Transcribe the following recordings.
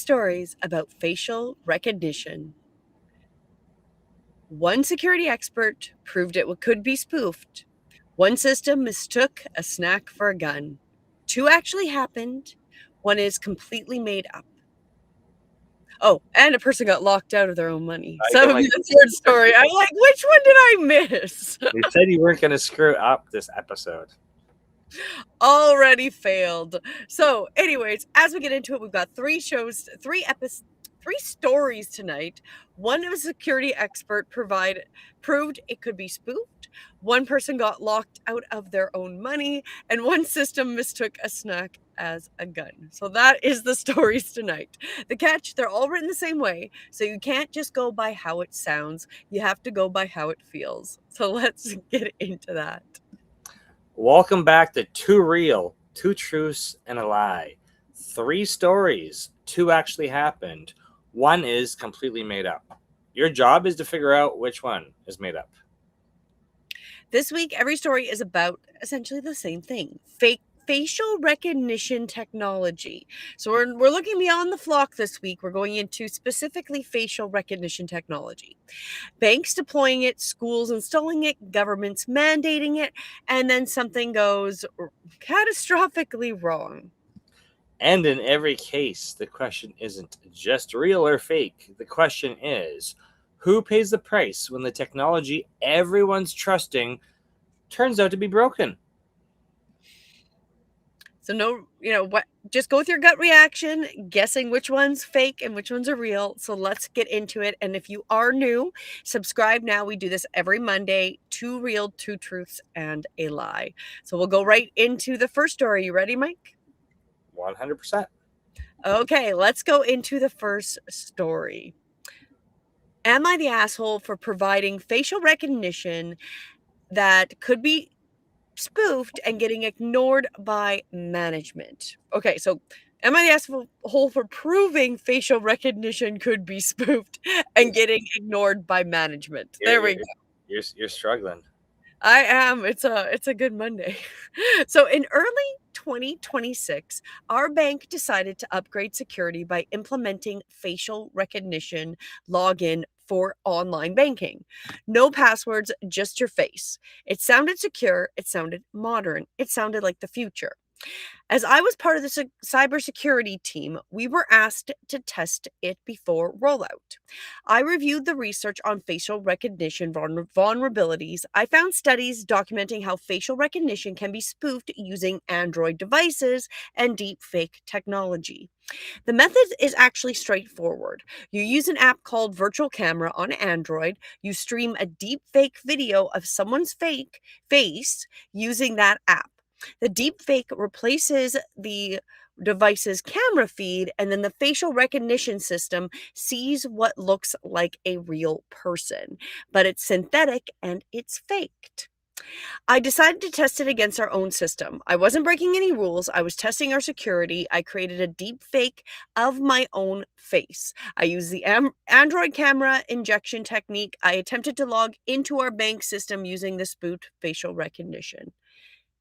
stories about facial recognition. One security expert proved it could be spoofed. One system mistook a snack for a gun. Two actually happened. One is completely made up. Oh, and a person got locked out of their own money. I So can, like, that's your story. I'm like, which one did I miss? You said you weren't going to screw up this episode. Already failed. So, anyways, as we get into it, we've got three stories tonight. One of a security expert proved it could be spoofed. One person got locked out of their own money, and one system mistook a snack as a gun. So that is the stories tonight. The catch, they're all written the same way, so you can't just go by how it sounds. You have to go by how it feels. So let's get into that. Welcome back to Two Real, Two Truths, and a Lie. 3 stories, 2 actually happened. 1 is completely made up. Your job is to figure out which one is made up. This week, every story is about essentially the same thing. Facial recognition technology. So we're looking beyond the flock this week. We're going into specifically facial recognition technology. Banks deploying it, schools installing it, governments mandating it, and then something goes catastrophically wrong. And in every case, the question isn't just real or fake. The question is, who pays the price when the technology everyone's trusting turns out to be broken? So just go with your gut reaction, guessing which one's fake and which ones are real. So let's get into it. And if you are new, subscribe now. We do this every Monday. 2 real, 2 truths, and a lie. So we'll go right into the first story. You ready, Mike? 100%. Okay, let's go into the first story. Am I the asshole for providing facial recognition that could be spoofed and getting ignored by management? Okay, so am I the asshole for proving facial recognition could be spoofed and getting ignored by management? There we go. You're struggling. I am. It's a good Monday. So in early 2026, our bank decided to upgrade security by implementing facial recognition login for online banking. No passwords, just your face. It sounded secure, it sounded modern, it sounded like the future. As I was part of the cybersecurity team, we were asked to test it before rollout. I reviewed the research on facial recognition vulnerabilities. I found studies documenting how facial recognition can be spoofed using Android devices and deepfake technology. The method is actually straightforward. You use an app called Virtual Camera on Android. You stream a deepfake video of someone's fake face using that app. The deepfake replaces the device's camera feed, and then the facial recognition system sees what looks like a real person, but it's synthetic and it's faked. I decided to test it against our own system. I wasn't breaking any rules. I was testing our security. I created a deep fake of my own face. I used the Android camera injection technique. I attempted to log into our bank system using the spoofed facial recognition.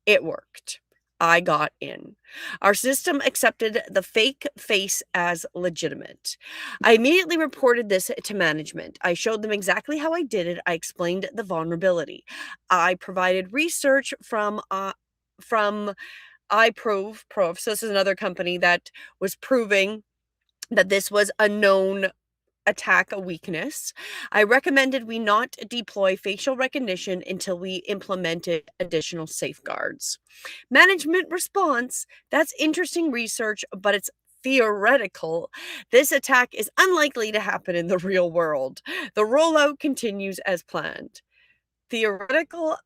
It worked. I got in. Our system accepted the fake face as legitimate. I immediately reported this to management. I showed them exactly how I did it. I explained the vulnerability. I provided research from iProve. So this is another company that was proving that this was a known attack, a weakness. I recommended we not deploy facial recognition until we implemented additional safeguards. Management response: that's interesting research, but it's theoretical. This attack is unlikely to happen in the real world. The rollout continues as planned. Theoretical.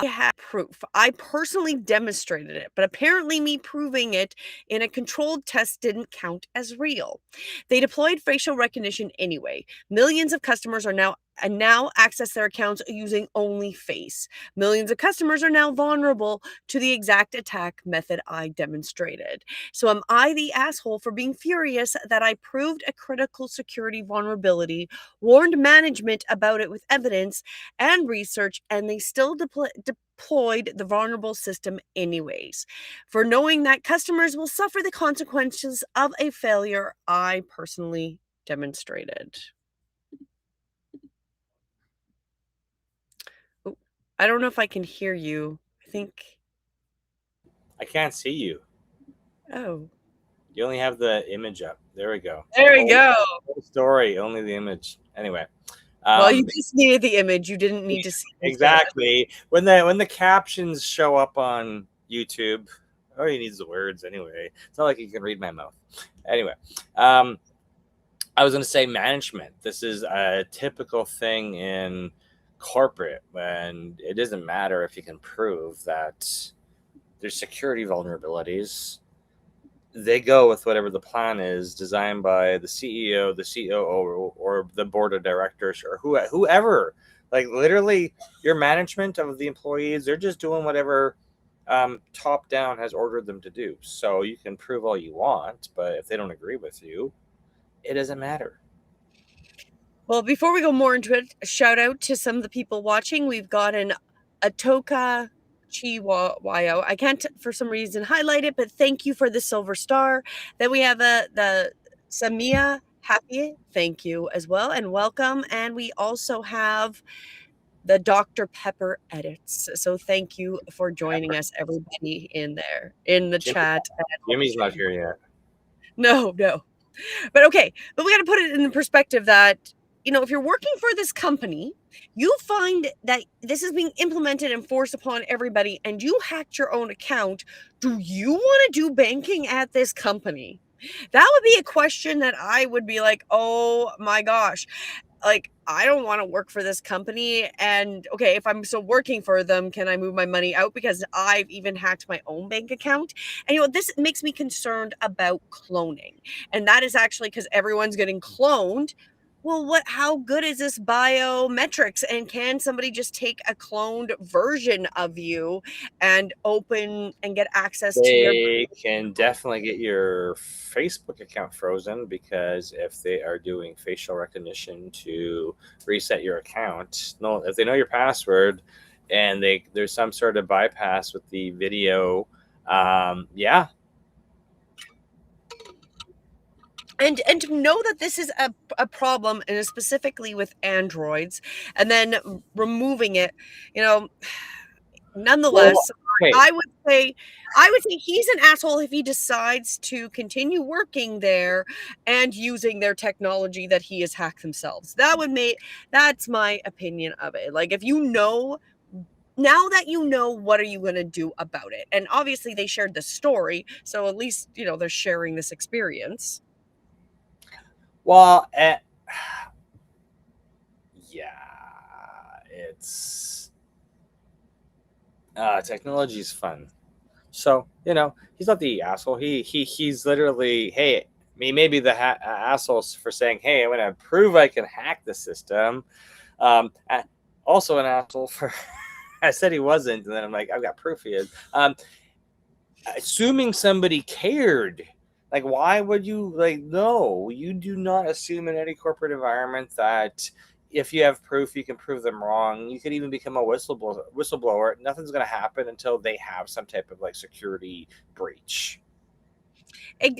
I have proof. I personally demonstrated it, but apparently me proving it in a controlled test didn't count as real. They deployed facial recognition anyway. Millions of customers are now and now access their accounts using only face. Millions of customers are now vulnerable to the exact attack method I demonstrated. So, am I the asshole for being furious that I proved a critical security vulnerability, warned management about it with evidence and research, and they still deployed the vulnerable system anyways? For knowing that customers will suffer the consequences of a failure I personally demonstrated. Oh, I don't know if I can hear you. I think. I can't see you. Oh, You only have the image up. There we go. there we go. Whole story, only the image. Anyway, Well, you um, just needed the image. You didn't need to see me say it. exactly. When the captions show up on YouTube, all he needs the words anyway. It's not like you can read my mouth. Anyway, um, I was going to say management. This is a typical thing in corporate when it doesn't matter if you can prove that there's security vulnerabilities. They go with whatever the plan is designed by the CEO, the COO, or the board of directors, or whoever. Like literally, your management of the employees, they're just doing whatever top down has ordered them to do. So you can prove all you want, but if they don't agree with you, it doesn't matter. Well, before we go more into it, a shout out to some of the people watching. We've got an Atoka Chiwayo. I can't for some reason highlight it, but thank you for the silver star. Then we have the Samia Happy. Thank you as well, and welcome. And we also have the Dr. Pepper edits. So thank you for joining us, everybody in there in the Jimmy, chat. Jimmy's not here yet. No, no. But okay, but we got to put it in the perspective that, if you're working for this company, you find that this is being implemented and forced upon everybody, and you hacked your own account. Do you want to do banking at this company? That would be a question that I would be like, oh my gosh. Like, I don't want to work for this company. And okay, if I'm still working for them, can I move my money out? Because I've even hacked my own bank account. And this makes me concerned about cloning. And that is actually because everyone's getting cloned. Well, how good is this biometrics? And can somebody just take a cloned version of you and open and get access to your. They can definitely get your Facebook account frozen because if they are doing facial recognition to reset your account, no, if they know your password and there's some sort of bypass with the video, yeah. And to know that this is a problem, and specifically with androids, and then removing it, Well, nonetheless, okay. I would say he's an asshole if he decides to continue working there and using their technology that he has hacked themselves. That's my opinion of it. Like, if now that what are you going to do about it? And obviously they shared the story, so at least they're sharing this experience. Well, yeah, it's technology is fun. So he's not the asshole. He's literally, hey, he may be the assholes for saying, hey, I'm gonna prove I can hack the system. Also an asshole for I said he wasn't, and then I'm like, I've got proof he is. Assuming somebody cared. Like, why would you no, you do not assume in any corporate environment that if you have proof, you can prove them wrong. You could even become a whistleblower. Nothing's going to happen until they have some type of security breach.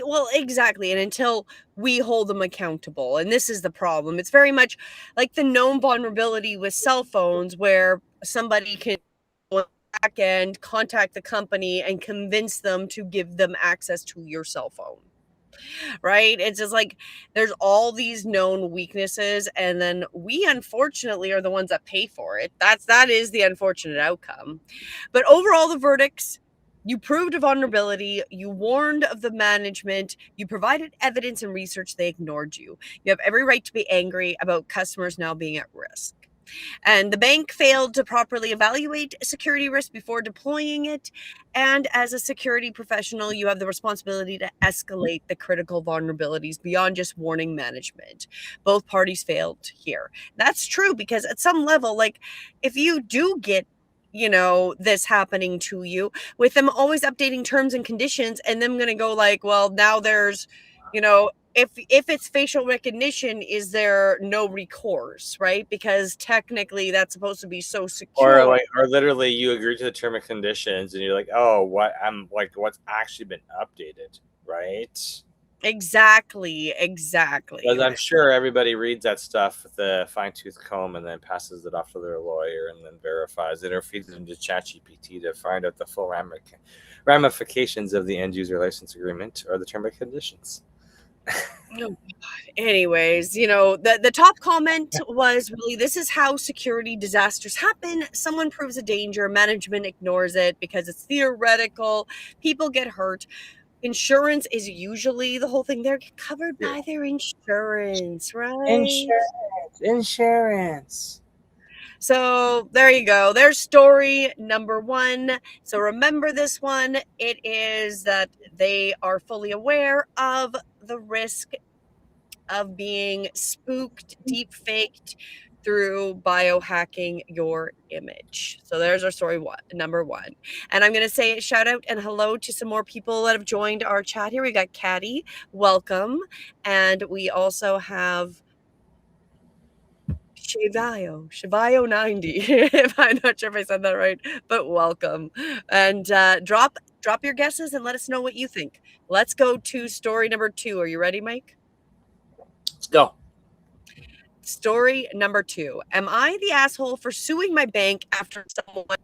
Well, exactly. And until we hold them accountable. And this is the problem. It's very much like the known vulnerability with cell phones where somebody can go back and contact the company and convince them to give them access to your cell phone. Right? It's just like there's all these known weaknesses, and then we unfortunately are the ones that pay for it. That is the unfortunate outcome. But overall, the verdicts: you proved a vulnerability, you warned of the management, you provided evidence and research, they ignored you. You have every right to be angry about customers now being at risk. And the bank failed to properly evaluate security risk before deploying it. And as a security professional, you have the responsibility to escalate the critical vulnerabilities beyond just warning management. Both parties failed here. That's true because at some level, like if you do get this happening to you, with them always updating terms and conditions and them going to go like, well, now there's, if it's facial recognition, is there no recourse, right? Because technically that's supposed to be so Or secure. like, or literally, you agree to the term and conditions, and you're like, oh, what? I'm like, what's actually been updated, right? Exactly. Because I'm sure everybody reads that stuff with a fine tooth comb and then passes it off to their lawyer and then verifies it or feeds it into ChatGPT to find out the full ramifications of the end user license agreement or the term and conditions. Oh, anyways, the top comment was really, this is how security disasters happen. Someone proves a danger, management ignores it because it's theoretical, people get hurt. Insurance is usually the whole thing. They're covered Yeah. by their insurance, right? Insurance. So there you go. There's story number one. So remember this one. It is that they are fully aware of the risk of being spooked, deep faked through biohacking your image. So there's our story number one. And I'm going to say shout out and hello to some more people that have joined our chat here. We got Caddy, welcome. And we also have Shivayo 90. If I'm not sure if I said that right, but welcome. And drop your guesses and let us know what you think. Let's go to story number two. Are you ready, Mike? Let's go. Story number two. Am I the asshole for suing my bank after someone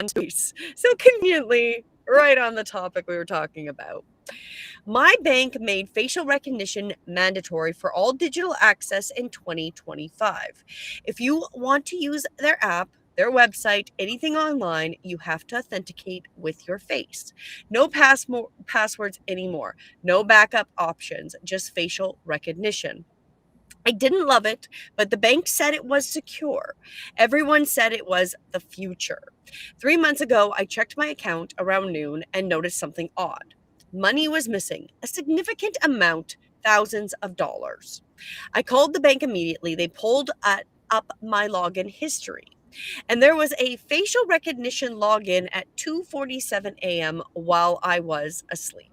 so conveniently right on the topic we were talking about? My bank made facial recognition mandatory for all digital access in 2025. If you want to use their app, their website, anything online, you have to authenticate with your face. No passwords anymore. No backup options, just facial recognition. I didn't love it, but the bank said it was secure. Everyone said it was the future. 3 months ago, I checked my account around noon and noticed something odd. Money was missing, a significant amount, thousands of dollars. I called the bank immediately. They pulled up my login history. And there was a facial recognition login at 2:47 a.m. while I was asleep.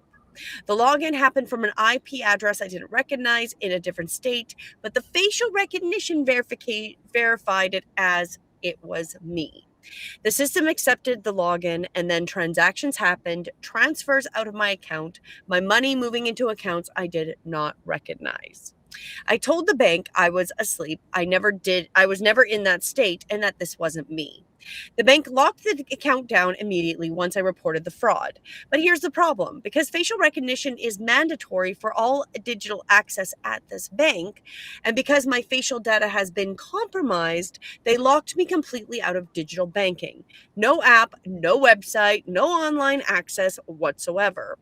The login happened from an IP address I didn't recognize in a different state, but the facial recognition verified it as it was me. The system accepted the login, and then transactions happened, transfers out of my account, my money moving into accounts I did not recognize. I told the bank I was asleep. I was never in that state, and that this wasn't me. The bank locked the account down immediately once I reported the fraud. But here's the problem: because facial recognition is mandatory for all digital access at this bank, and because my facial data has been compromised, they locked me completely out of digital banking. No app, no website, no online access whatsoever.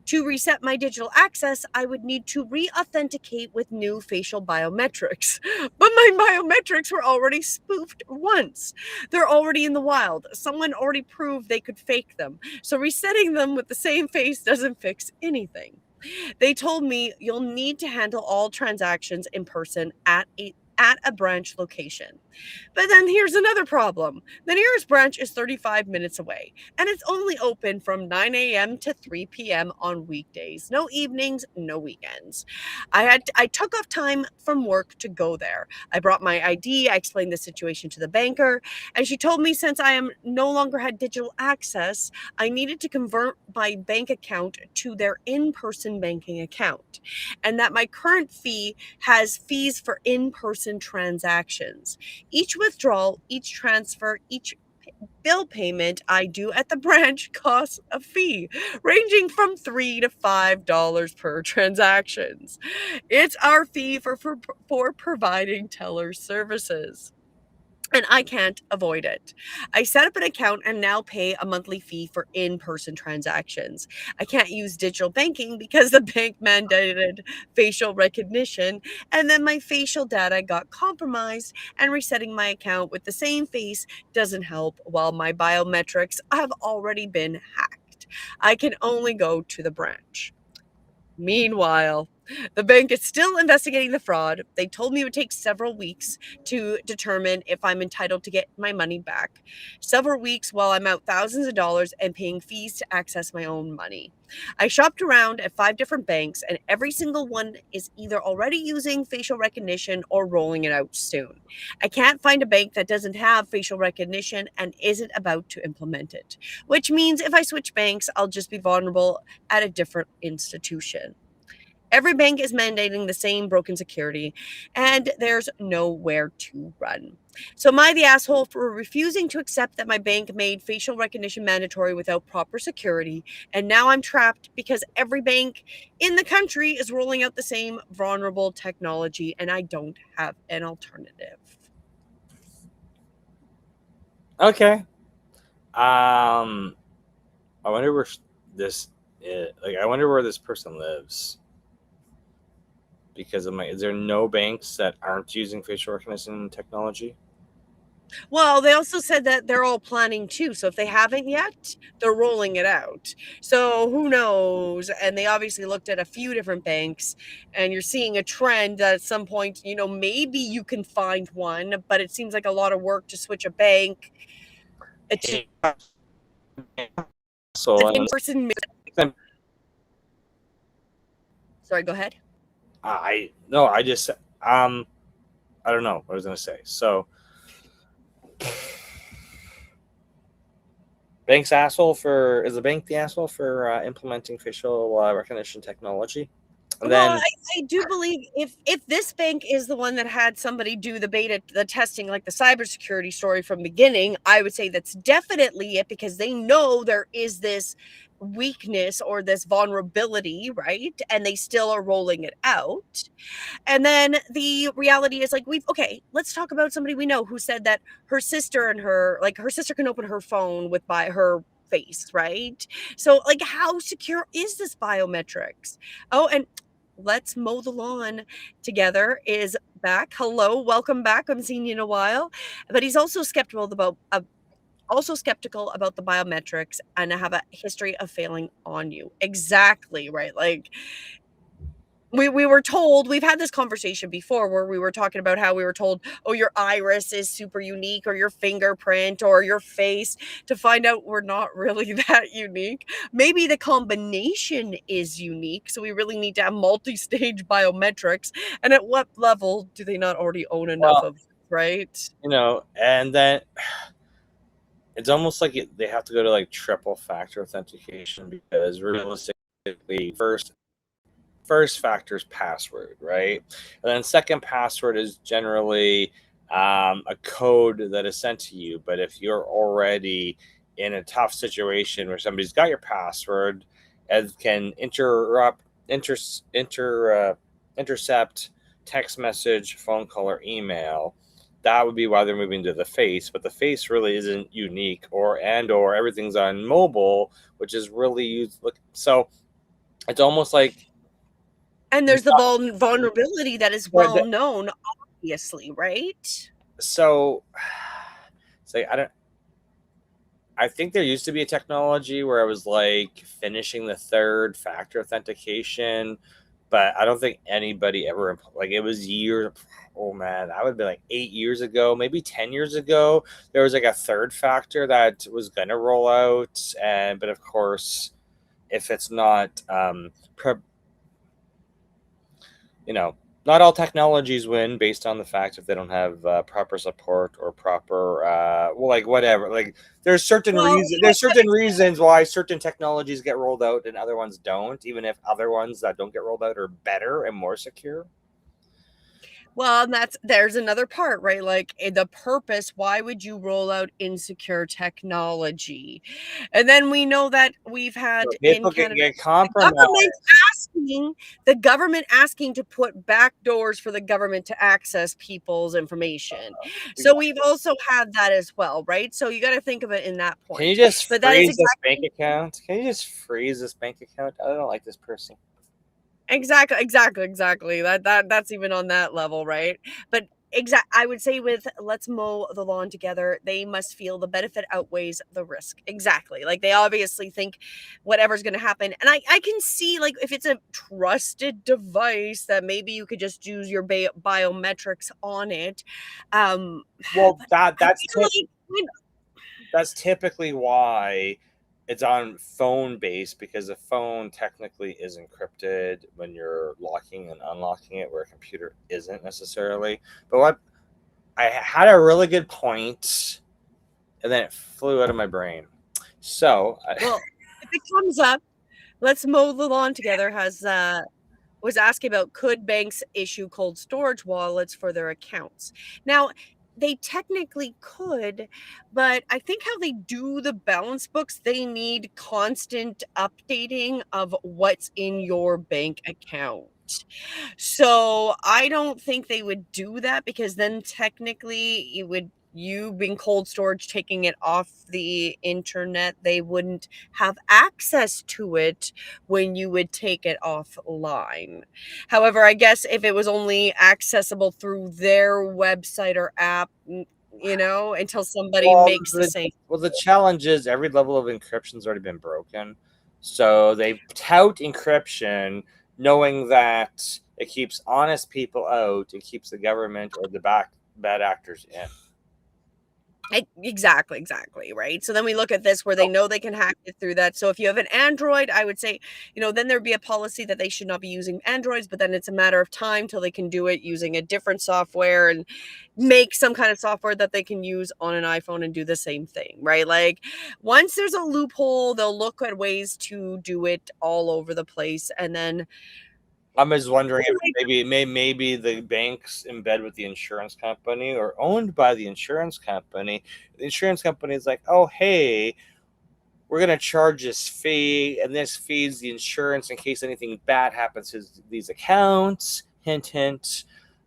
To reset my digital access, I would need to re authenticate with new facial biometrics. But my biometrics were already spoofed once. They're already in the wild. Someone already proved they could fake them. So resetting them with the same face doesn't fix anything. They told me you'll need to handle all transactions in person at a branch location. But then here's another problem. The nearest branch is 35 minutes away, and it's only open from 9 a.m. to 3 p.m. on weekdays. No evenings, no weekends. I took off time from work to go there. I brought my ID, I explained the situation to the banker, and she told me since I am no longer had digital access, I needed to convert my bank account to their in-person banking account, and that my current fee has fees for in-person transactions. Each withdrawal, each transfer, each bill payment I do at the branch costs a fee ranging from $3 to $5 per transactions. It's our fee for providing teller services. and I can't avoid it. I set up an account and now pay a monthly fee for in person transactions. I can't use digital banking because the bank mandated facial recognition, and then my facial data got compromised, and resetting my account with the same face doesn't help while my biometrics have already been hacked. I can only go to the branch. Meanwhile, the bank is still investigating the fraud. They told me it would take several weeks to determine if I'm entitled to get my money back. Several weeks while I'm out thousands of dollars and paying fees to access my own money. I shopped around at 5 different banks, and every single one is either already using facial recognition or rolling it out soon. I can't find a bank that doesn't have facial recognition and isn't about to implement it, which means if I switch banks, I'll just be vulnerable at a different institution. Every bank is mandating the same broken security, and there's nowhere to run. So, am I the asshole for refusing to accept that my bank made facial recognition mandatory without proper security? And now I'm trapped because every bank in the country is rolling out the same vulnerable technology, and I don't have an alternative. Okay. Um, I wonder where this I wonder where this person lives because is there no banks that aren't using facial recognition technology? Well, they also said that they're all planning too. So if they haven't yet, they're rolling it out. So who knows? And they obviously looked at a few different banks, and you're seeing a trend that at some point, maybe you can find one, but it seems like a lot of work to switch a bank. It's just So the I'm same person. Sorry, go ahead. I no, I just I don't know what I was gonna say. So bank's asshole for is the bank the asshole for implementing facial recognition technology? And Well, then I do believe if this bank is the one that had somebody do the testing, like the cybersecurity story from beginning, I would say that's definitely it because they know there is this weakness or this vulnerability, right? And they still are rolling it out. And then the reality is like let's talk about somebody we know who said that her sister can open her phone with by her face, right? So like how secure is this biometrics? Oh, and let's mow the lawn together is back. Hello, welcome back. I haven't seen you in a while. But he's also skeptical about the biometrics and have a history of failing on you. Exactly, right? Like we were told, we've had this conversation before where we were talking about how we were told, oh, your iris is super unique or your fingerprint or your face, to find out we're not really that unique. Maybe the combination is unique, so we really need to have multi-stage biometrics. And at what level do they not already own enough well, of, right? and then it's almost like they have to go to like triple factor authentication because realistically, first factor is password, right? And then second password is generally a code that is sent to you. But if you're already in a tough situation where somebody's got your password and can intercept text message, phone call, or email, that would be why they're moving to the face. But the face really isn't unique, or everything's on mobile, which is really used. So it's almost like And there's the vulnerability that is well known, obviously, right? so say I think there used to be a technology where I was like finishing the third factor authentication, but I don't think anybody ever like it was years. Oh man, that would be like 8 years ago, maybe 10 years ago. There was like a third factor that was gonna roll out, but of course, if it's not not all technologies win based on the fact if they don't have proper support or proper like whatever. Like there's Well, certain reasons why certain technologies get rolled out and other ones don't, even if other ones that don't get rolled out are better and more secure. Well, and there's another part, right? Like the purpose, why would you roll out insecure technology? And then we know that we've had So in people Canada get the government compromised. asking to put back doors for the government to access people's information. So Exactly. we've also had that as well, right? So you got to think of it in that Can you point. just But that is freeze this bank exactly account? Can you just freeze this bank account? I don't like this person. exactly. That's even on that level, right? But I would say with let's mow the lawn together, they must feel the benefit outweighs the risk. Exactly. Like they obviously think whatever's going to happen. And I can see like if it's a trusted device that maybe you could just use your biometrics on it. Um Well, but that I that's feel tip, like that's typically why it's on phone based, because the phone technically is encrypted when you're locking and unlocking it, where a computer isn't necessarily. But what I had a really good point, and then it flew out of my brain. So, well, if it comes up, let's mow the lawn together has was asking about could banks issue cold storage wallets for their accounts. Now, they technically could, but I think how they do the balance books, they need constant updating of what's in your bank account. So I don't think they would do that because then technically you being cold storage taking it off the internet, they wouldn't have access to it when you would take it offline. However, I guess if it was only accessible through their website or app, until somebody well, makes the same. the challenge is every level of encryption's already been broken. So they tout encryption, knowing that it keeps honest people out, it keeps the government or the bad actors in. Exactly, right? So then we look at this where they know they can hack it through that. So if you have an Android, I would say, then there'd be a policy that they should not be using Androids, but then it's a matter of time till they can do it using a different software and make some kind of software that they can use on an iPhone and do the same thing, right? Like once there's a loophole, they'll look at ways to do it all over the place. And then I'm just wondering if maybe the banks in bed with the insurance company or owned by the insurance company. The insurance company is like, oh hey, we're gonna charge this fee, and this feeds the insurance in case anything bad happens to these accounts. Hint, hint.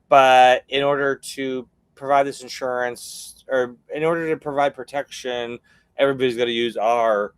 But in order to provide this insurance, or in order to provide protection, everybody's got to use our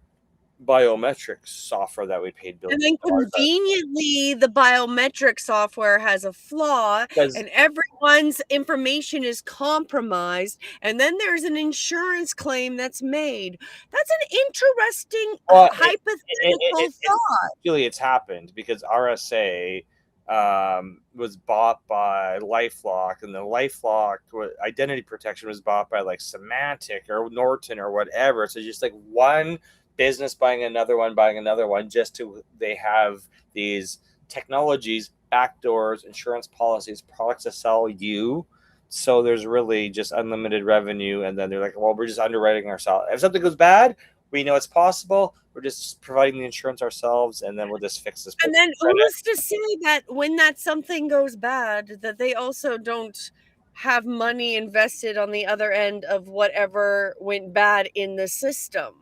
biometrics software that we paid And billions then of dollars on. conveniently, the biometric software has a flaw Because and everyone's information is compromised. And then there's an insurance claim that's made. That's an interesting well, hypothetical thought. it's happened because RSA was bought by LifeLock, and the LifeLock identity protection was bought by like Symantec or Norton or whatever. So just like one business buying another one, just to they have these technologies, backdoors, insurance policies, products to sell you. So there's really just unlimited revenue, and then they're like, well, we're just underwriting ourselves. If something goes bad, we know it's possible. We're just providing the insurance ourselves, and then we'll just fix this And then who's to say that when that something goes bad, that they also don't have money invested on the other end of whatever went bad in the system?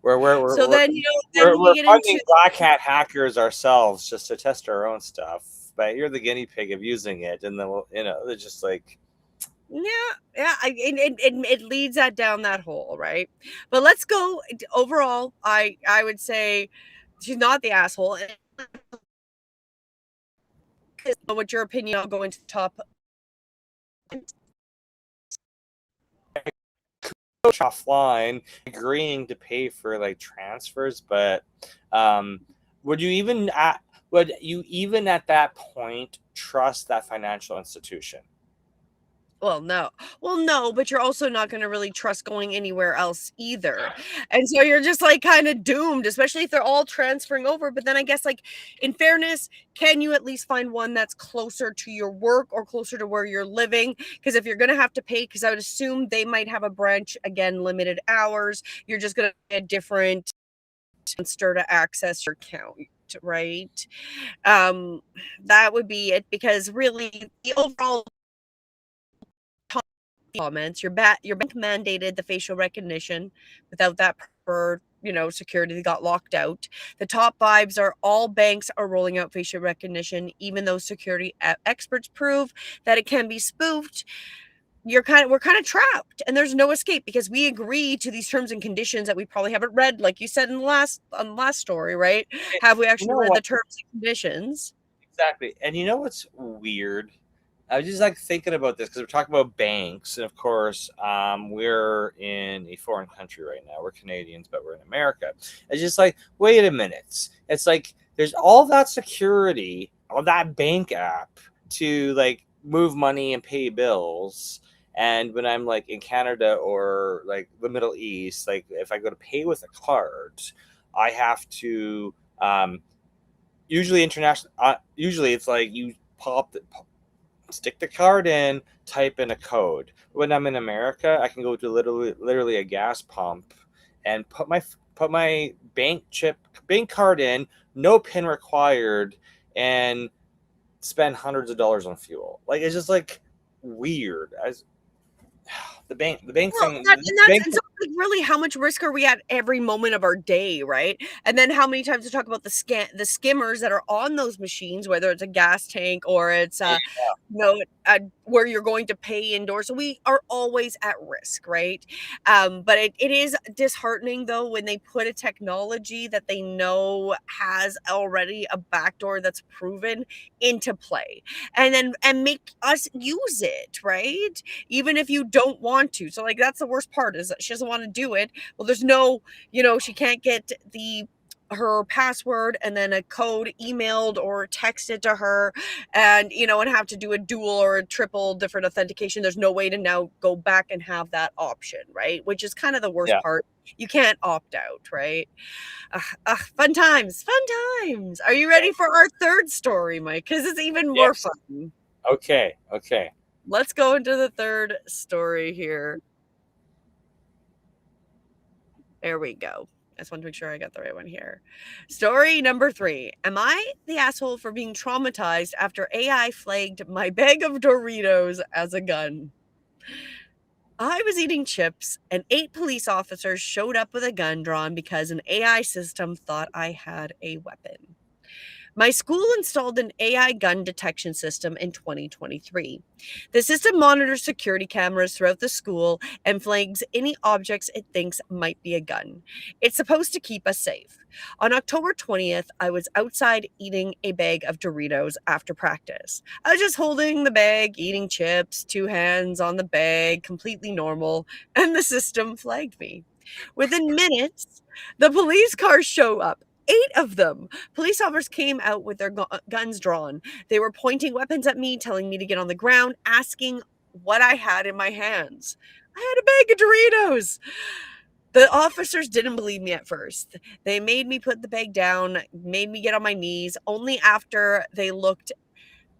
So then, then we we're get funding into black hat hackers ourselves just to test our own stuff. But you're the guinea pig of using it, and then they're just like, it leads that down that hole, right? But let's go overall. I would say she's not the asshole. What's your opinion? I'll go into the top. offline, agreeing to pay for like transfers, but um, would you even at that point trust that financial institution? Well, no. Well, no, but you're also not going to really trust going anywhere else either. And so you're just like kind of doomed, especially if they're all transferring over. But then I guess, like, in fairness, can you at least find one that's closer to your work or closer to where you're living? Because if you're going to have to pay, because I would assume they might have a branch, again, limited hours, you're just going to get a different monster to access your account. Right. That would be it because really the overall comments. Your bank mandated the facial recognition. Without that preferred security. They got locked out. The top vibes are all banks are rolling out facial recognition, even though security experts prove that it can be spoofed. We're kind of trapped, and there's no escape because we agree to these terms and conditions that we probably haven't read, like you said in the last story, right? Eh, Have we You actually know read what? the terms and conditions? Exactly. And you know what's weird? I was just like thinking about this because we're talking about banks, and of course, we're in a foreign country right now. We're Canadians, but we're in America. It's just like, wait a minute. It's like there's all that security on that bank app to like move money and pay bills. And when I'm like in Canada or like the Middle East, like if I go to pay with a card, I have to usually international. Usually it's like you stick the card in, type in a code. When I'm in America, I can go to literally a gas pump and put my bank card in, no pin required, and spend hundreds of dollars on fuel. Like it's just like weird. As the bank Well, thing, that the and that's bank. and so, like, really, how much risk are we at every moment of our day, right? And then how many times we talk about the skimmers that are on those machines, whether it's a gas tank or it's, where you're going to pay indoors. So we are always at risk, right? But it is disheartening, though, when they put a technology that they know has already a backdoor that's proven into play, and make us use it, right? Even if you don't want to. So, like, that's the worst part, is that she doesn't want to do it. Well, there's no, she can't get her password and then a code emailed or texted to her, and have to do a dual or a triple different authentication. There's no way to now go back and have that option, right? Which is kind of the worst Yeah. part. You can't opt out, right? Fun times, fun times. Are you ready for our third story, Mike? Because it's even more Yes. fun. Okay. Okay. Let's go into the third story here. There we go. I just want to make sure I got the right one here. Story number 3. Am I the asshole for being traumatized after AI flagged my bag of Doritos as a gun? I was eating chips, and 8 police officers showed up with a gun drawn because an AI system thought I had a weapon. My school installed an AI gun detection system in 2023. The system monitors security cameras throughout the school and flags any objects it thinks might be a gun. It's supposed to keep us safe. On October 20th, I was outside eating a bag of Doritos after practice. I was just holding the bag, eating chips, 2 hands on the bag, completely normal, and the system flagged me. Within minutes, the police cars show up. 8 of them. Police officers came out with their guns drawn. They were pointing weapons at me, telling me to get on the ground, asking what I had in my hands. I had a bag of Doritos. The officers didn't believe me at first. They made me put the bag down, made me get on my knees. Only after they looked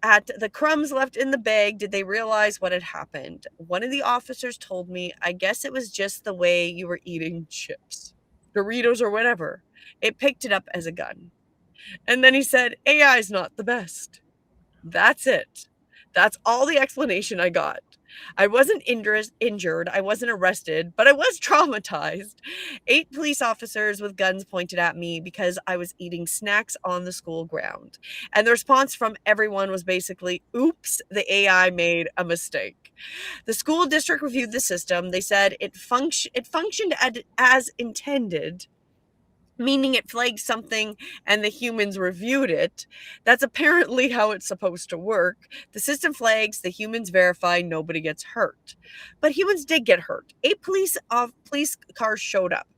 at the crumbs left in the bag did they realize what had happened. One of the officers told me, I guess it was just the way you were eating chips, Doritos, or whatever. It picked it up as a gun. And then he said, AI is not the best. That's it. That's all the explanation I got. I wasn't injured, I wasn't arrested, but I was traumatized. 8 police officers with guns pointed at me because I was eating snacks on the school ground. And the response from everyone was basically, oops, the AI made a mistake. The school district reviewed the system. They said it functioned as intended, meaning it flagged something and the humans reviewed it. That's apparently how it's supposed to work. The system flags, the humans verify, nobody gets hurt. But humans did get hurt. 8 police cars showed up.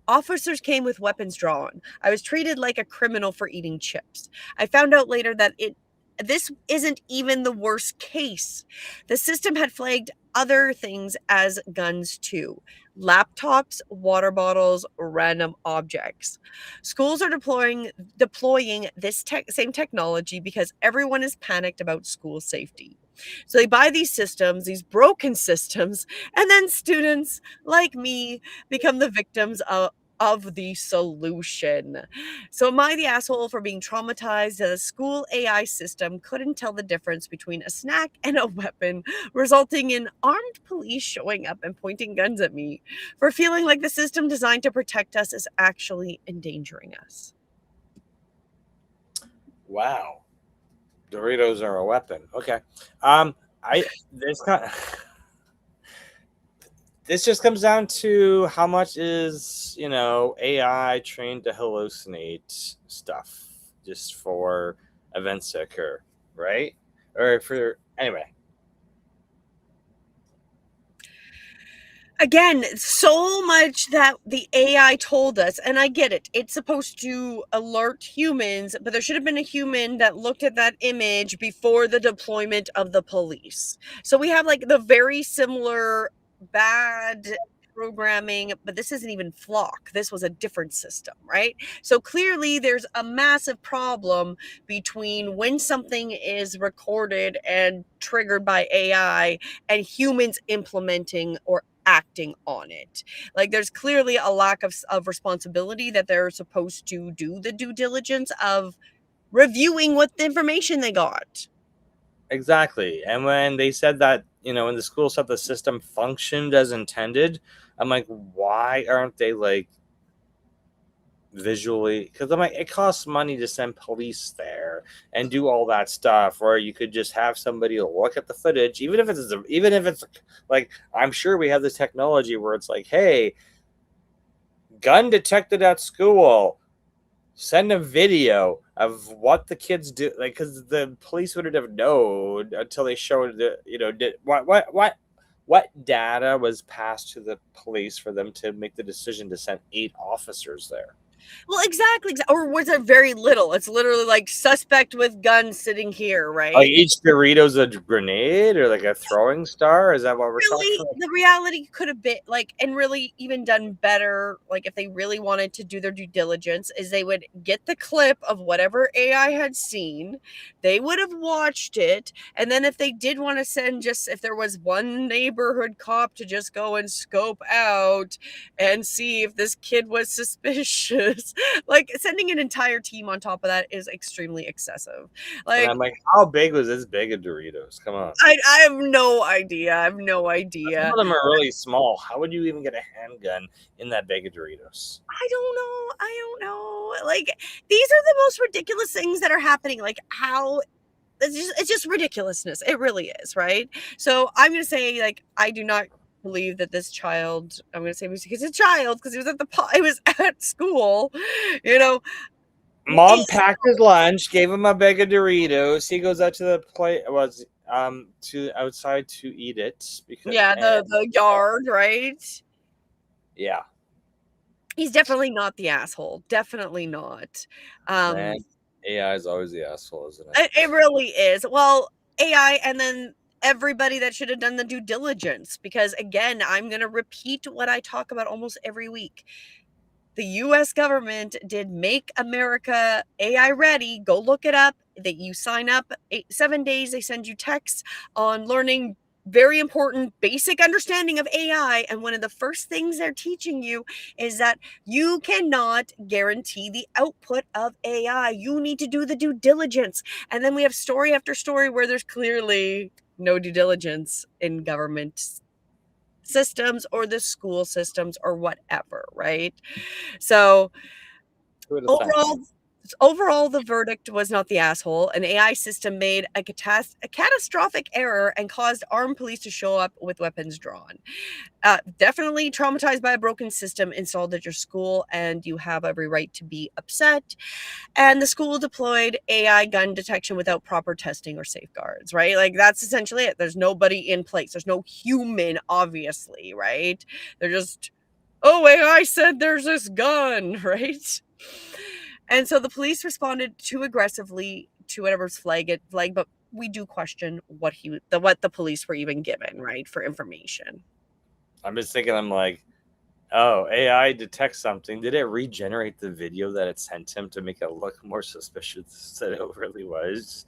Officers came with weapons drawn. I was treated like a criminal for eating chips. I found out later that this isn't even the worst case. The system had flagged other things as guns too: laptops, water bottles, random objects. Schools are deploying this same technology because everyone is panicked about school safety. So they buy these systems, these broken systems, and then students like me become the victims of the solution. So, am I the asshole for being traumatized that a school AI system couldn't tell the difference between a snack and a weapon, resulting in armed police showing up and pointing guns at me? For feeling like the system designed to protect us is actually endangering us? Wow. Doritos are a weapon. Okay. Um, I this kind this just comes down to how much is AI trained to hallucinate stuff just for events to occur, right? Or for anyway. Again, so much that the AI told us, and I get it. It's supposed to alert humans, but there should have been a human that looked at that image before the deployment of the police. So we have like the very similar bad programming, but this isn't even Flock. This was a different system, right? So clearly there's a massive problem between when something is recorded and triggered by AI and humans implementing or acting on it. Like there's clearly a lack of responsibility that they're supposed to do the due diligence of reviewing what the information they got. Exactly. And when they said that, when the school said the system functioned as intended, I'm like, why aren't they like visually? Because I'm like, it costs money to send police there and do all that stuff, or you could just have somebody look at the footage, even if it's like, I'm sure we have this technology where it's like, hey, gun detected at school, send a video of what the kids do, like, because the police wouldn't have known until they showed did what data was passed to the police for them to make the decision to send 8 officers there. Well, exactly. Or was it very little? It's literally like suspect with gun sitting here, Like right? each Doritos a grenade or like a throwing star? Is that what we're Really, talking about? the reality could have been like, and really even done better, like if they really wanted to do their due diligence, is they would get the clip of whatever AI had seen, they would have watched it, and then if they did want to send, just if there was one neighborhood cop to just go and scope out and see if this kid was suspicious, like sending an entire team on top of that is extremely excessive. And Like I'm like, how big was this bag of Doritos? Come on. I have no idea. I have no Some idea. of them are really small. How would you even get a handgun in that bag of Doritos? I don't know. I don't know. Like these are the most ridiculous things that are happening. Like how it's just ridiculousness. It really is, right? So I'm gonna say like I do not believe that this child. I'm gonna say he's a child because he was at he was at school. You know, Mom packed his lunch, gave him a bag of Doritos. He goes out to the play was to outside to eat it because yeah, the yard, right? yeah, He's definitely not the asshole. Definitely not. man, Um, AI is always the asshole, isn't it? it really is. Well, AI and then everybody that should have done the due diligence, because again, I'm going to repeat what I talk about almost every week. The US government did Make America AI Ready. Go look it up. That you sign up 7 days. They send you texts on learning very important basic understanding of AI. And one of the first things they're teaching you is that you cannot guarantee the output of AI. You need to do the due diligence. And then we have story after story where there's clearly no due diligence in government systems or the school systems or whatever, right? So Who would have thunk? overall, overall, the verdict was not the asshole. An AI system made a catastrophic error and caused armed police to show up with weapons drawn. Definitely traumatized by a broken system installed at your school, and you have every right to be upset. And the school deployed AI gun detection without proper testing or safeguards, right? Like that's essentially it. There's nobody in place. There's no human, obviously, right? They're just, oh, AI said there's this gun, right? And so the police responded too aggressively to whatever's flag, but we do question what the police were even given, right, for information. I'm just thinking. I'm like, oh, AI detects something. Did it regenerate the video that it sent him to make it look more suspicious than it really was?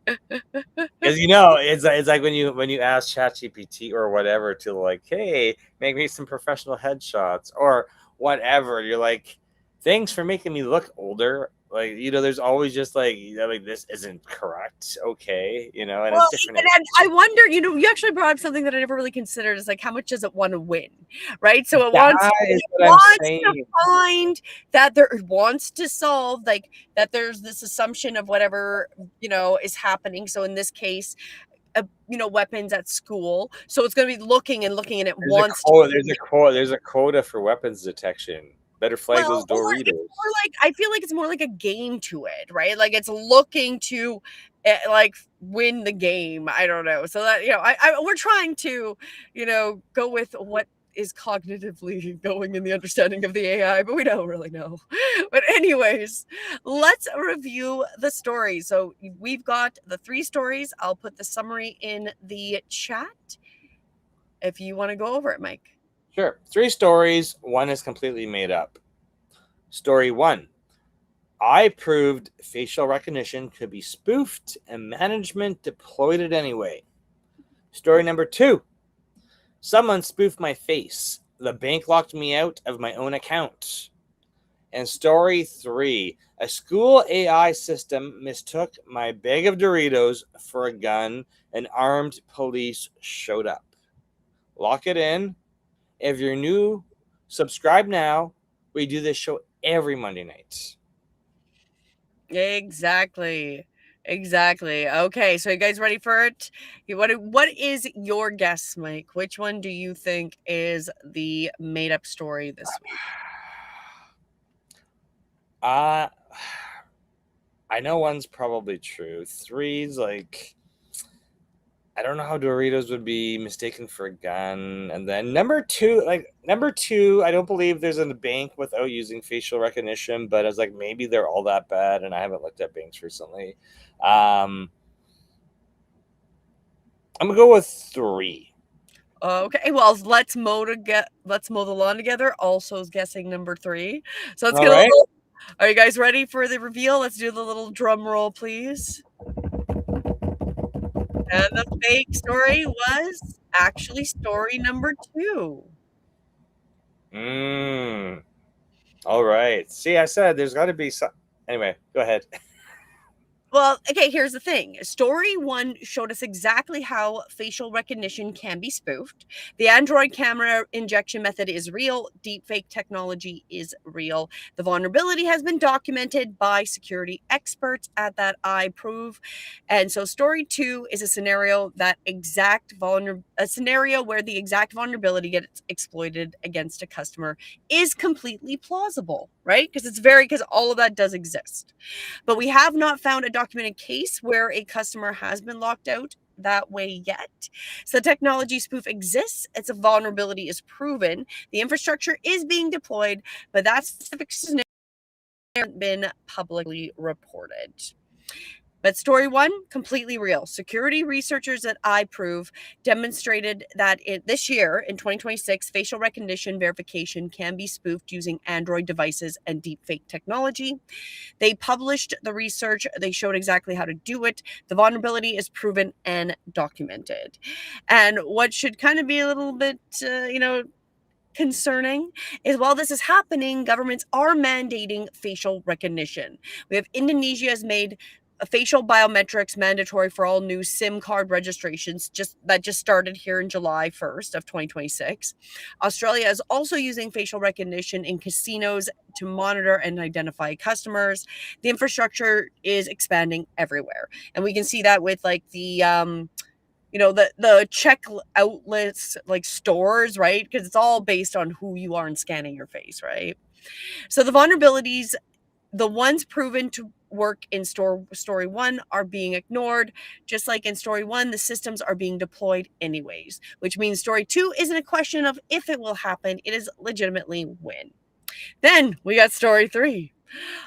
Because it's like when you ask ChatGPT or whatever to like, hey, make me some professional headshots, or whatever. You're like, thanks for making me look older. Like, there's always just like, like this isn't correct. Okay, and Well, it's different. and I wonder, you actually brought up something that I never really considered is like how much does it want to win, right? So That is it what I'm wants to saying. find that it wants to solve like that there's this assumption of whatever, is happening. So in this case, weapons at school. So it's going to be looking and looking and it There's a wants to quote. There's a quota for weapons detection. Better flag well, those or it's Doritos. more like I feel like it's more like a game to it, right? Like it's looking to like win the game. I don't know. So that we're trying to go with what is cognitively going in the understanding of the AI, but we don't really know. But anyways, let's review the story. So we've got the 3 stories. I'll put the summary in the chat if you want to go over it, Mike. Sure. 3 stories. One is completely made up. Story 1. I proved facial recognition could be spoofed and management deployed it anyway. Story number 2. Someone spoofed my face. The bank locked me out of my own account. And story 3. A school AI system mistook my bag of Doritos for a gun and armed police showed up. Lock it in. If you're new, subscribe now. We do this show every Monday night. Exactly. Exactly. Okay, so you guys ready for it? What is your guess, Mike? Which one do you think is the made up story this week? Uh I know one's probably true. Three's like, I don't know how Doritos would be mistaken for a gun. And then number two, I don't believe there's a bank without using facial recognition, but I was like, maybe they're all that bad, and I haven't looked at banks recently. I'm gonna go with 3. Okay, well, let's mow the lawn together. Also is guessing number 3. So let's All get a right. little Are you guys ready for the reveal? Let's do the little drum roll, please. And the fake story was actually story number 2. All right. See, I said there's got to be some. Anyway, go ahead. Well, okay, here's the thing. Story 1 showed us exactly how facial recognition can be spoofed. The Android camera injection method is real. Deepfake technology is real. The vulnerability has been documented by security experts at that I prove. And so story 2 is a scenario where the exact vulnerability gets exploited against a customer is completely plausible, right? Because all of that does exist. But we have not found a documented case where a customer has been locked out that way yet. So the technology spoof exists. Its a vulnerability is proven. The infrastructure is being deployed, but that specific scenario hasn't been publicly reported. But story 1, completely real. Security researchers at iProve demonstrated that this year, in 2026, facial recognition verification can be spoofed using Android devices and deepfake technology. They published the research. They showed exactly how to do it. The vulnerability is proven and documented. And what should kind of be a little bit, concerning is while this is happening, governments are mandating facial recognition. We have Indonesia has made facial biometrics mandatory for all new SIM card registrations just started here in July 1st of 2026. Australia is also using facial recognition in casinos to monitor and identify customers. The infrastructure is expanding everywhere. And we can see that with like the check outlets like stores, right? Because it's all based on who you are and scanning your face, right? So the vulnerabilities, the ones proven to work in story 1 are being ignored. Just like in story 1, the systems are being deployed anyways, which means story 2 isn't a question of if it will happen, it is legitimately when. Then we got story 3.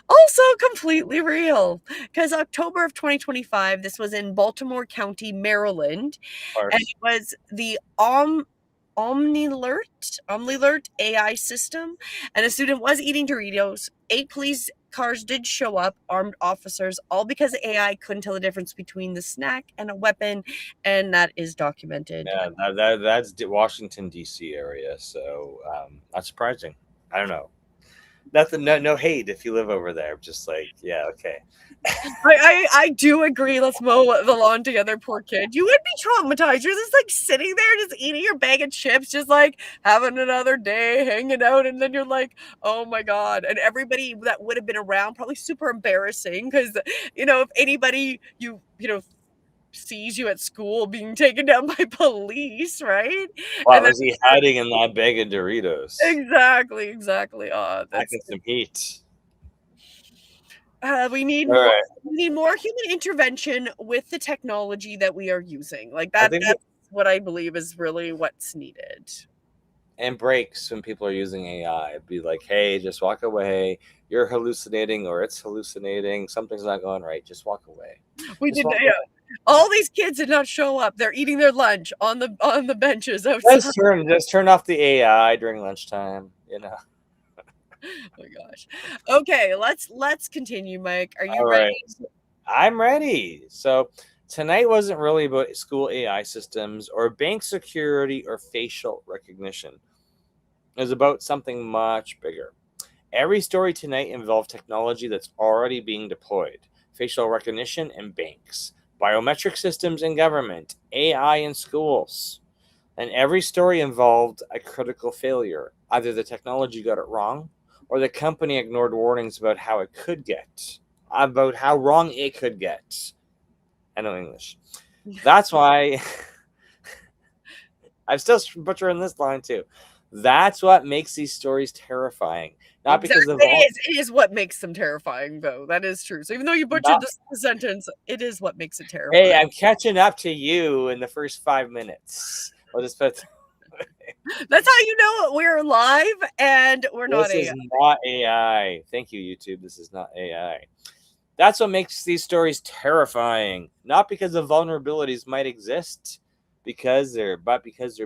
Also completely real. Because October of 2025, this was in Baltimore County, Maryland, Of and course. it was the Omnilert AI system, and a student was eating Doritos. 8 police cars did show up, armed officers, all because the AI couldn't tell the difference between the snack and a weapon, and that is documented. Yeah, that's the Washington D.C. area, so not surprising. I don't know. Nothing, no hate if you live over there. Just like, yeah, okay. I do agree. Let's mow the lawn together, poor kid. You would be traumatized. You're just like sitting there, just eating your bag of chips, just like having another day, hanging out, and then you're like, oh my god! And everybody that would have been around probably super embarrassing because if anybody sees you at school being taken down by police, right? What And then was he hiding in that bag of Doritos? exactly. Packing That's some heat. we need All more. right. We need more human intervention with the technology that we are using. Like I that. think That's what I believe is really what's needed. and breaks when people are using AI. Be like, hey, just walk away. You're hallucinating, or it's hallucinating. Something's not going right. Just walk away. We Just did. walk Yeah. away. All these kids did not show up. They're eating their lunch on the benches outside. Just turn off the AI during lunchtime. Oh my gosh. Okay, let's continue, Mike. Are you All ready? right. I'm ready. So tonight wasn't really about school AI systems or bank security or facial recognition. It was about something much bigger. Every story tonight involved technology that's already being deployed: facial recognition in banks, biometric systems in government, AI in schools. And every story involved a critical failure. Either the technology got it wrong, or the company ignored warnings about how wrong it could get. I know English. That's why I'm still butchering this line too. That's what makes these stories terrifying. Not because Exactly. of all. It is what makes them terrifying, though. That is true. So even though you butchered Not, the sentence, it is what makes it hey, terrifying. I'm catching up to you in the first 5 minutes. I'll just put. That's how you know we're live and we're not This a. is not AI. Thank you, YouTube. This is not AI. That's what makes these stories terrifying. Not because the vulnerabilities might exist, because they're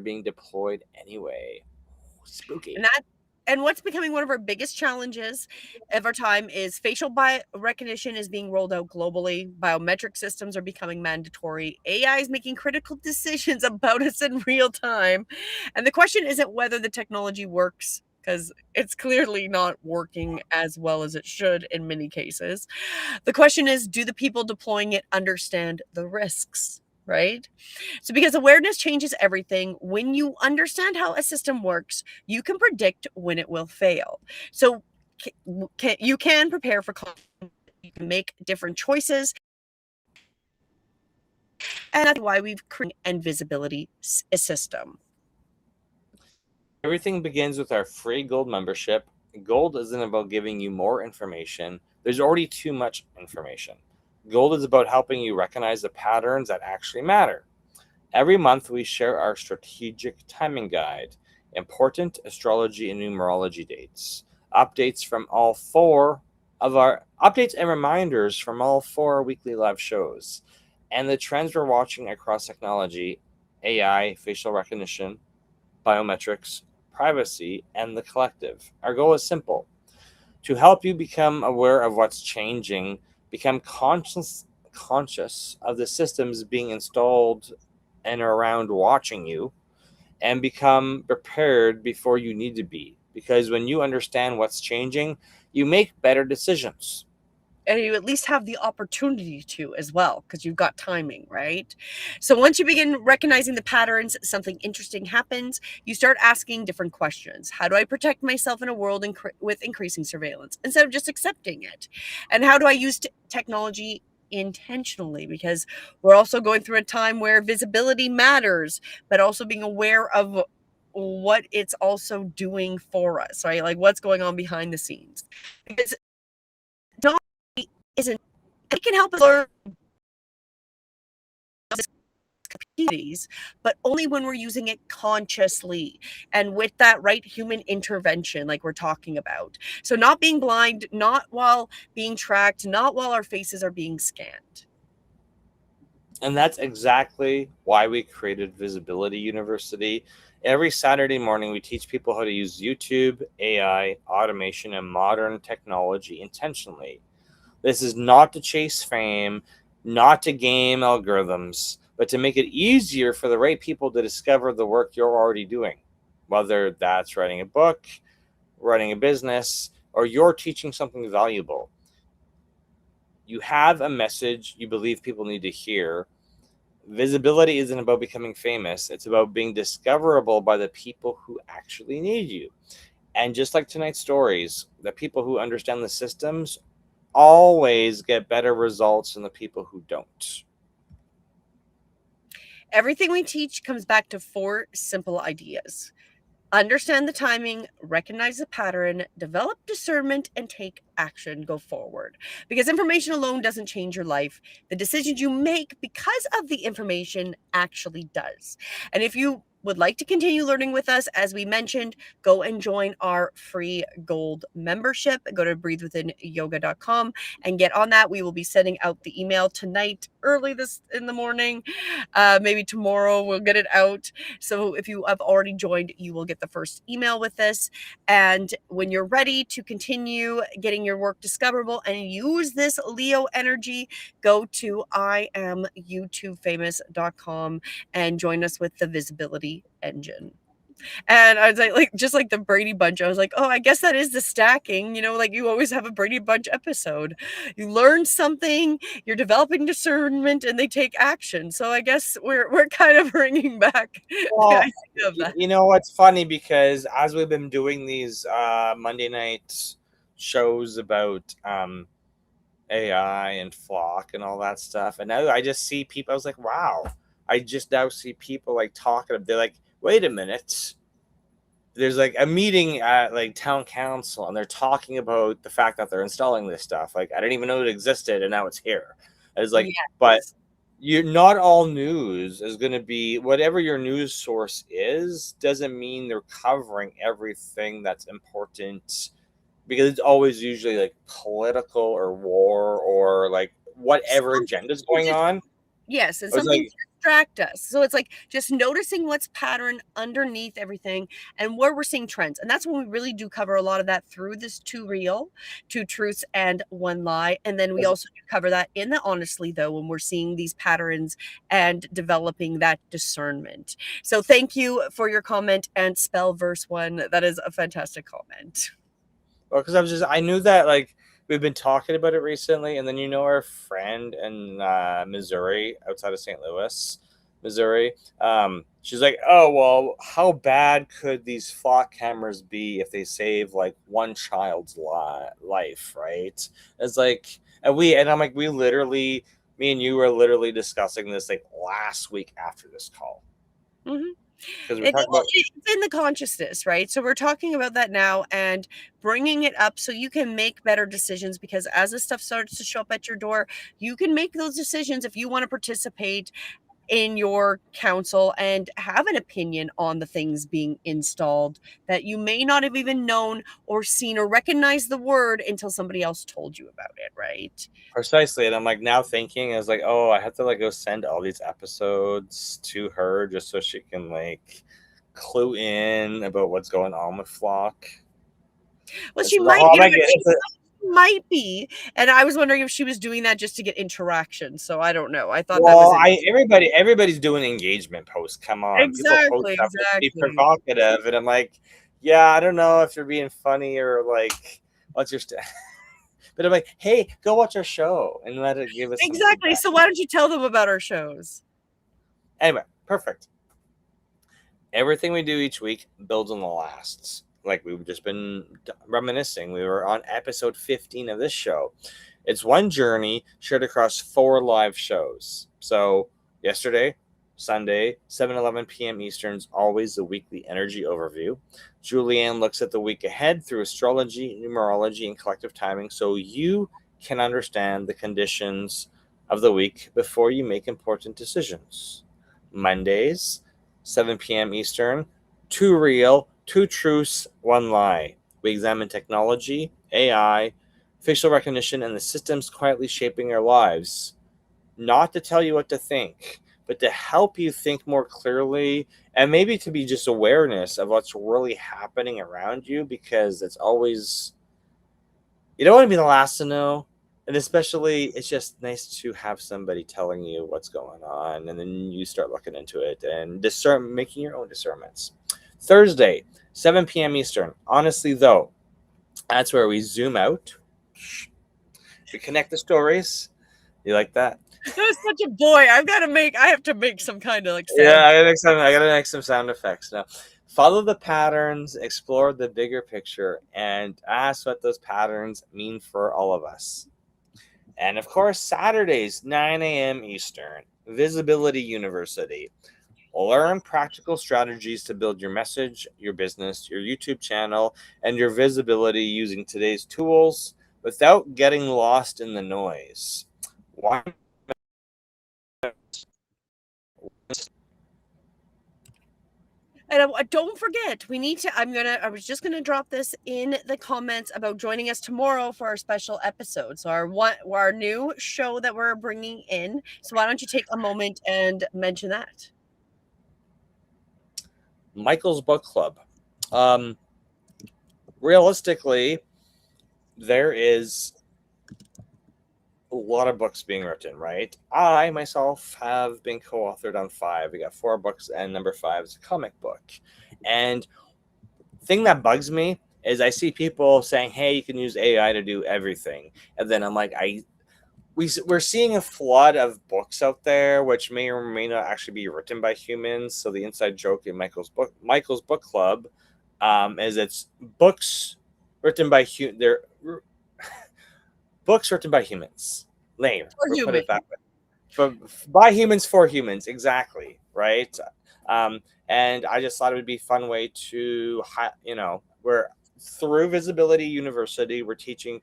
being deployed anyway. And Spooky. that and what's becoming one of our biggest challenges of our time is facial recognition is being rolled out globally. Biometric systems are becoming mandatory. AI is making critical decisions about us in real time. And the question isn't whether the technology works, because it's clearly not working as well as it should in many cases. The question is, do the people deploying it understand the risks? Right? So, because awareness changes everything, when you understand how a system works, you can predict when it will fail. So, you can prepare for conflict, you can make different choices, and that's why we've created an visibility system. Everything begins with our free gold membership. Gold isn't about giving you more information, there's already too much information. Gold is about helping you recognize the patterns that actually matter. Every month, we share our strategic timing guide, important astrology and numerology dates, updates and reminders from all four weekly live shows, and the trends we're watching across technology, AI, facial recognition, biometrics, privacy, and the collective. Our goal is simple: to help you become aware of what's changing, become conscious of the systems being installed and around watching you, and become prepared before you need to be. Because when you understand what's changing, you make better decisions. And you at least have the opportunity to as well, because you've got timing, right? So once you begin recognizing the patterns, something interesting happens. You start asking different questions. How do I protect myself in a world with increasing surveillance instead of just accepting it? And how do I use technology intentionally? Because we're also going through a time where visibility matters, but also being aware of what it's also doing for us, right? Like what's going on behind the scenes. Because technology isn't, it can help us learn capabilities, but only when we're using it consciously and with that right human intervention, like we're talking about. So, not being blind, not while being tracked, not while our faces are being scanned. And that's exactly why we created Visibility University. Every Saturday morning, we teach people how to use YouTube, AI, automation, and modern technology intentionally. This is not to chase fame, not to game algorithms, but to make it easier for the right people to discover the work you're already doing. Whether that's writing a book, running a business, or you're teaching something valuable. You have a message you believe people need to hear. Visibility isn't about becoming famous, it's about being discoverable by the people who actually need you. And just like tonight's stories, the people who understand the systems always get better results than the people who don't. Everything we teach comes back to 4 simple ideas. Understand the timing, recognize the pattern, develop discernment, and take action. Go forward. Because information alone doesn't change your life. The decisions you make because of the information actually does. And if you would like to continue learning with us, as we mentioned, go and join our free gold membership. Go to breathewithinyoga.com and get on that. We will be sending out the email tonight, early this in the morning. Maybe tomorrow we'll get it out. So if you have already joined, you will get the first email with this. And when you're ready to continue getting your work discoverable and use this Leo energy, go to IamYouTubeFamous.com and join us with the visibility engine. And I was like just like the Brady Bunch, I was like, oh, I guess that is the stacking. Like you always have a Brady Bunch episode. You learn something, you're developing discernment, and they take action. So I guess we're kind of bringing back the Well, idea of that. you know what's funny, because as we've been doing these Monday night shows about AI and flock and all that stuff, and now I just see people. I was like, wow, I just now see people like talking. They're like, wait a minute. There's like a meeting at like town council, and they're talking about the fact that they're installing this stuff. Like, I didn't even know it existed, and now it's here. It's like, but Yes. you not all news is going to be whatever your news source is. Doesn't mean they're covering everything that's important, because it's always usually like political or war or like whatever agenda's Something going on. Yes, and It was something to like, distract us. So it's like just noticing what's pattern underneath everything and where we're seeing trends. And that's when we really do cover a lot of that through this two real, two truths and one lie. And then we also do cover that in the honestly though, when we're seeing these patterns and developing that discernment. So thank you for your comment and spell verse 1. That is a fantastic comment. well, because I knew that like we've been talking about it recently, and then our friend in Missouri, outside of St. Louis, Missouri. She's like, oh well, how bad could these flock cameras be if they save like one child's life, right? It's like, and I'm like, me and you were literally discussing this like last week after this call, Mhm. because we're talking about. It's in the consciousness, right? So we're talking about that now and bringing it up so you can make better decisions, because as this stuff starts to show up at your door, you can make those decisions if you want to participate in your council and have an opinion on the things being installed that you may not have even known or seen or recognized the word until somebody else told you about it, right? Precisely, and I'm like now thinking, I was like, oh, I have to like go send all these episodes to her just so she can like clue in about what's going on with Flock. Well, It's she the might, whole like it's a, she might be. And I was wondering if she was doing that just to get interaction. So I don't know. I thought that was well, it. everybody's doing engagement posts. Come on, people post Exactly, stuff to be exactly. provocative, and I'm like, yeah, I don't know if you're being funny or like what's your but I'm like, hey, go watch our show and let it give us some Exactly. feedback. So why don't you tell them about our shows? Anyway, perfect. Everything we do each week builds on the last. Like we've just been reminiscing. We were on episode 15 of this show. It's one journey shared across 4 live shows. So yesterday, Sunday, 7:11 p.m. Eastern's always the weekly energy overview. Julianne looks at the week ahead through astrology, numerology, and collective timing, so you can understand the conditions of the week before you make important decisions. Mondays, 7 p.m. Eastern, 2 real, 2 truths, 1 lie. We examine technology, AI, facial recognition, and the systems quietly shaping our lives. Not to tell you what to think, but to help you think more clearly, and maybe to be just awareness of what's really happening around you, because it's always, you don't want to be the last to know. And especially, it's just nice to have somebody telling you what's going on, and then you start looking into it and making your own discernments. Thursday, 7 p.m. Eastern. Honestly, though, that's where we zoom out. We connect the stories. You like that? That was such a boy. I have to make some kind of like Yeah, sound. I gotta make some sound effects now. Follow the patterns, explore the bigger picture, and ask what those patterns mean for all of us. And of course, Saturdays, 9 a.m. Eastern, Visibility University. Learn practical strategies to build your message, your business, your YouTube channel, and your visibility using today's tools without getting lost in the noise. One And don't forget, we need to. I was just gonna drop this in the comments about joining us tomorrow for our special episode. So our new show that we're bringing in. So why don't you take a moment and mention that? Michael's Book Club. Um, Realistically, there is a lot of books being written, right? I myself have been co-authored on 5. We got 4 books, and number 5 is a comic book. And the thing that bugs me is I see people saying, "Hey, you can use AI to do everything," and then I'm like, we're seeing a flood of books out there which may or may not actually be written by humans. So the inside joke in Michael's book club is it's books written by they're books written by humans. Lame. For We'll put human. it that way. For, by humans for humans, exactly, right? And I just thought it would be a fun way to, we're through Visibility University, we're teaching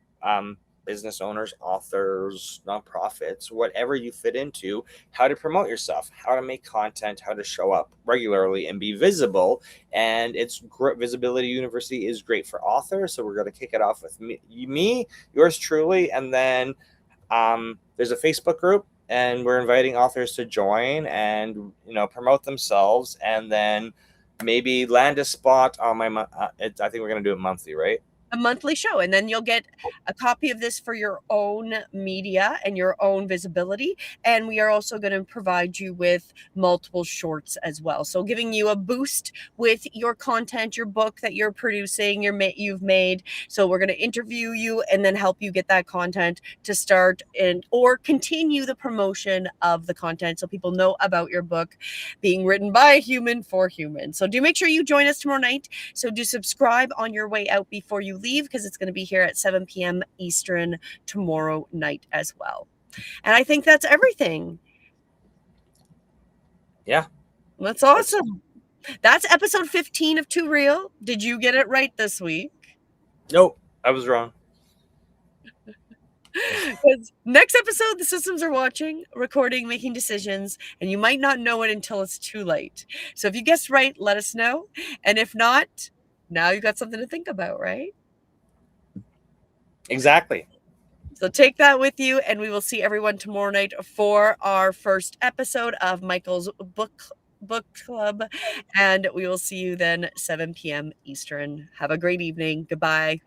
business owners, authors, nonprofits, whatever you fit into, how to promote yourself, how to make content, how to show up regularly and be visible. And Visibility University is great for authors, so we're going to kick it off with me, yours truly, and then there's a Facebook group, and we're inviting authors to join and promote themselves, and then maybe land a spot on my. I think we're gonna do it monthly, right? A monthly show, and then you'll get a copy of this for your own media and your own visibility. And we are also going to provide you with multiple shorts as well, so giving you a boost with your content, your book that you're producing, you've made. So we're going to interview you and then help you get that content to start and or continue the promotion of the content, so people know about your book being written by a human for human. So do make sure you join us tomorrow night. So do subscribe on your way out before you leave, because it's going to be here at 7 p.m. Eastern tomorrow night as well. And I think that's everything. Yeah, That's awesome. That's episode 15 of Too Real. Did you get it right this week? nope, I was wrong. Because next episode, the systems are watching, recording, making decisions, and you might not know it until it's too late. So if you guessed right, let us know. And if not, now you got something to think about, right? Exactly. So take that with you, and we will see everyone tomorrow night for our first episode of Michael's book club, and we will see you then 7 p.m. Eastern. Have a great evening. Goodbye.